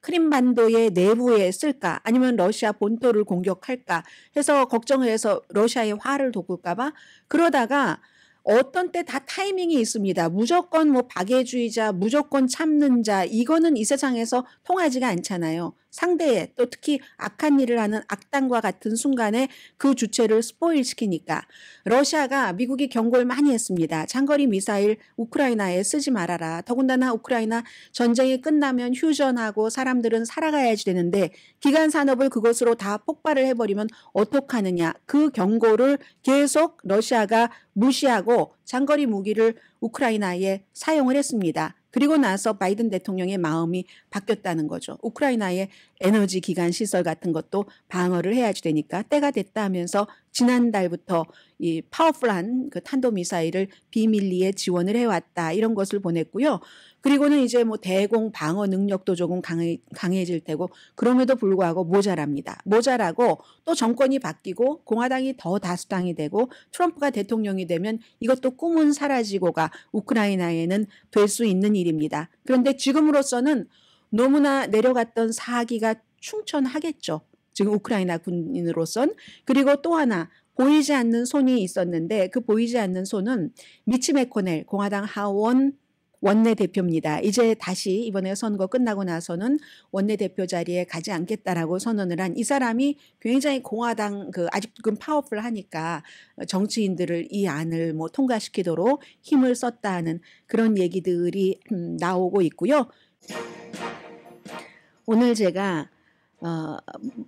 크림반도의 내부에 쓸까 아니면 러시아 본토를 공격할까 해서 걱정을 해서 러시아의 화를 돋굴까 봐 그러다가 어떤 때 다 타이밍이 있습니다. 무조건 뭐 박애주의자, 무조건 참는 자 이거는 이 세상에서 통하지가 않잖아요. 상대에 또 특히 악한 일을 하는 악당과 같은 순간에 그 주체를 스포일시키니까 러시아가 미국이 경고를 많이 했습니다. 장거리 미사일 우크라이나에 쓰지 말아라. 더군다나 우크라이나 전쟁이 끝나면 휴전하고 사람들은 살아가야지 되는데 기간 산업을 그것으로 다 폭발을 해버리면 어떡하느냐. 그 경고를 계속 러시아가 무시하고 장거리 무기를 우크라이나에 사용을 했습니다. 그리고 나서 바이든 대통령의 마음이 바뀌었다는 거죠. 우크라이나의 에너지 기관 시설 같은 것도 방어를 해야지 되니까 때가 됐다 하면서 지난달부터 이 파워풀한 탄도미사일을 비밀리에 지원을 해왔다 이런 것을 보냈고요. 그리고는 이제 뭐 대공 방어 능력도 조금 강해질 테고 그럼에도 불구하고 모자랍니다. 모자라고 또 정권이 바뀌고 공화당이 더 다수당이 되고 트럼프가 대통령이 되면 이것도 꿈은 사라지고가 우크라이나에는 될 수 있는 일입니다. 그런데 지금으로서는 너무나 내려갔던 사기가 충천하겠죠. 지금 우크라이나 군인으로선. 그리고 또 하나 보이지 않는 손이 있었는데 그 보이지 않는 손은 미치 매코넬 공화당 하원 원내대표입니다. 이제 다시 이번에 선거 끝나고 나서는 원내대표 자리에 가지 않겠다라고 선언을 한 이 사람이 굉장히 공화당 아직도 파워풀하니까 정치인들을 이 안을 뭐 통과시키도록 힘을 썼다 하는 그런 얘기들이 나오고 있고요. 오늘 제가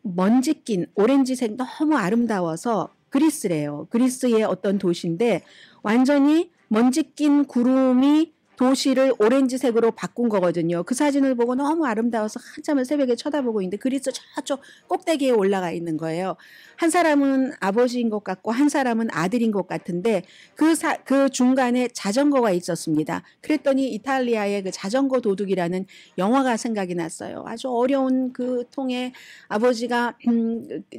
먼지 낀 오렌지색 너무 아름다워서 그리스래요. 그리스의 어떤 도시인데 완전히 먼지 낀 구름이 도시를 오렌지색으로 바꾼 거거든요. 그 사진을 보고 너무 아름다워서 한참을 새벽에 쳐다보고 있는데 그리스 저쪽 꼭대기에 올라가 있는 거예요. 한 사람은 아버지인 것 같고 한 사람은 아들인 것 같은데 그 중간에 자전거가 있었습니다. 그랬더니 이탈리아의 그 자전거 도둑이라는 영화가 생각이 났어요. 아주 어려운 그 통에 아버지가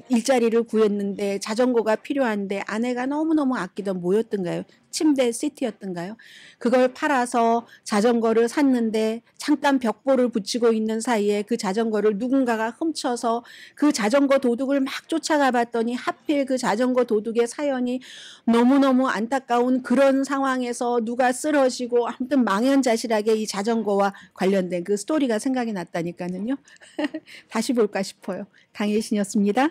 일자리를 구했는데 자전거가 필요한데 아내가 너무너무 아끼던 뭐였던가요? 침대 시티였던가요? 그걸 팔아서 자전거를 샀는데 잠깐 벽보를 붙이고 있는 사이에 그 자전거를 누군가가 훔쳐서 그 자전거 도둑을 막 쫓아가 봤더니 하필 그 자전거 도둑의 사연이 너무너무 안타까운 그런 상황에서 누가 쓰러지고 아무튼 망연자실하게 이 자전거와 관련된 그 스토리가 생각이 났다니까요. 다시 볼까 싶어요. 강혜신이었습니다.